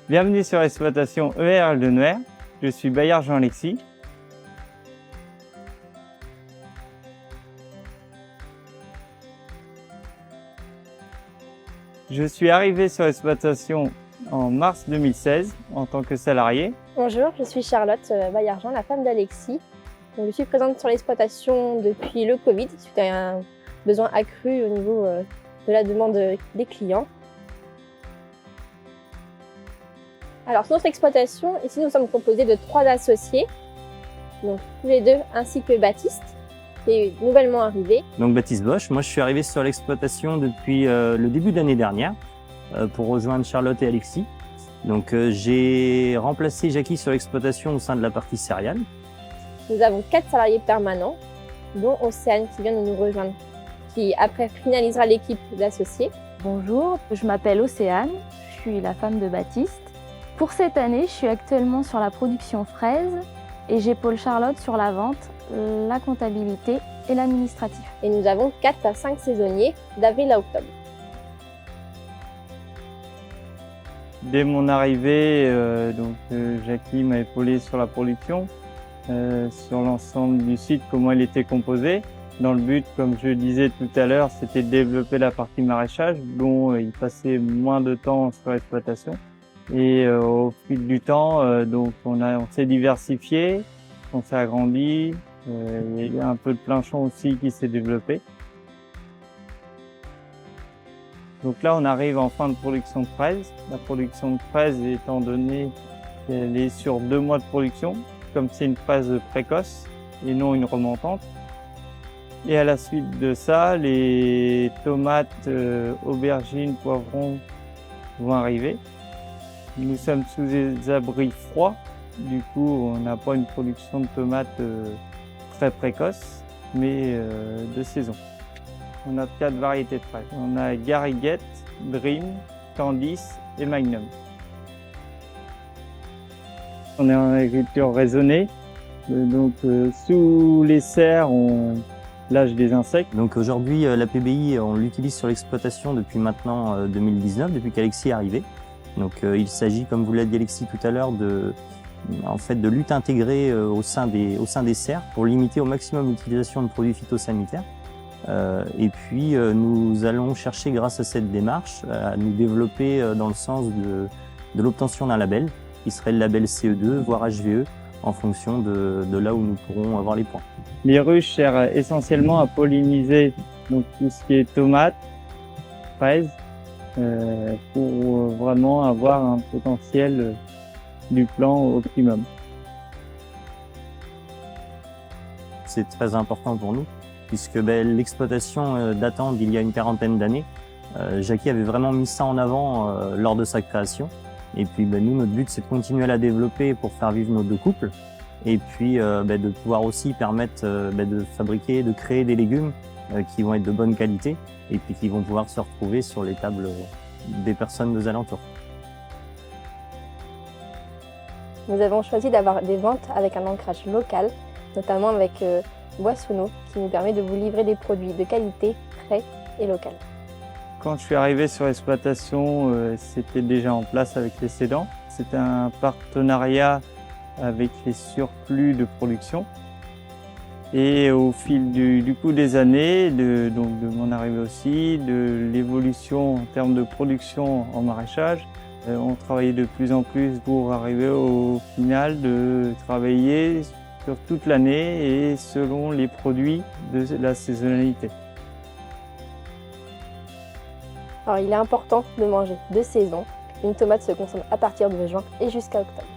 Bienvenue sur l'exploitation ERL de Nevers. Je suis Bayard Jean-Alexis. Je suis arrivé sur l'exploitation en mars 2016 en tant que salarié. Bonjour, je suis Charlotte Bayard-Jean, la femme d'Alexis. Je suis présente sur l'exploitation depuis le Covid, suite à un besoin accru au niveau de la demande des clients. Alors, sur notre exploitation, ici nous sommes composés de 3 associés, donc tous les deux, ainsi que Baptiste, qui est nouvellement arrivé. Donc Baptiste Bosch, moi je suis arrivé sur l'exploitation depuis le début de l'année dernière pour rejoindre Charlotte et Alexis. Donc j'ai remplacé Jackie sur l'exploitation au sein de la partie céréales. Nous avons 4 salariés permanents, dont Océane qui vient de nous rejoindre, qui après finalisera l'équipe d'associés. Bonjour, je m'appelle Océane, je suis la femme de Baptiste. Pour cette année, je suis actuellement sur la production fraises et j'épaule Charlotte sur la vente, la comptabilité et l'administratif. Et nous avons 4 à 5 saisonniers d'avril à octobre. Dès mon arrivée, Jackie m'a épaulé sur la production, sur l'ensemble du site, comment il était composé. Dans le but, comme je le disais tout à l'heure, c'était de développer la partie maraîchage, dont il passait moins de temps sur l'exploitation. Et au fil du temps, on s'est diversifié, on s'est agrandi. Il y a un peu de planchon aussi qui s'est développé. Donc là, on arrive en fin de production de fraises. La production de fraises, étant donné qu'elle est sur 2 mois de production, comme c'est une phase précoce et non une remontante. Et à la suite de ça, les tomates, aubergines, poivrons vont arriver. Nous sommes sous des abris froids. Du coup, on n'a pas une production de tomates très précoce, mais de saison. On a 4 variétés de fraises. On a Gariguette, Dream, Candice et Magnum. On est en agriculture raisonnée. Sous les serres, on lâche des insectes. Donc aujourd'hui, la PBI, on l'utilise sur l'exploitation depuis maintenant 2019, depuis qu'Alexis est arrivé. Donc il s'agit, comme vous l'a dit Alexis tout à l'heure, de lutte intégrée au sein des serres pour limiter au maximum l'utilisation de produits phytosanitaires. Et puis nous allons chercher, grâce à cette démarche, à nous développer dans le sens de l'obtention d'un label, qui serait le label CE2, voire HVE, en fonction de là où nous pourrons avoir les points. Les ruches servent essentiellement à polliniser donc tout ce qui est tomates, fraises, pour vraiment avoir un potentiel du plant au optimum. C'est très important pour nous, puisque l'exploitation datant d'il y a une quarantaine d'années, Jackie avait vraiment mis ça en avant lors de sa création. Et puis nous, notre but, c'est de continuer à la développer pour faire vivre nos 2 couples. Et puis de pouvoir aussi permettre de fabriquer, de créer des légumes qui vont être de bonne qualité et puis qui vont pouvoir se retrouver sur les tables des personnes des alentours. Nous avons choisi d'avoir des ventes avec un ancrage local, notamment avec Boissonneau, qui nous permet de vous livrer des produits de qualité, frais et local. Quand je suis arrivé sur l'exploitation, c'était déjà en place avec les cédants. C'était un partenariat avec les surplus de production. Et au fil du coup des années, de mon arrivée aussi, de l'évolution en termes de production en maraîchage, on travaillait de plus en plus pour arriver au final de travailler sur toute l'année et selon les produits de la saisonnalité. Alors, il est important de manger de saison. Une tomate se consomme à partir de juin et jusqu'à octobre.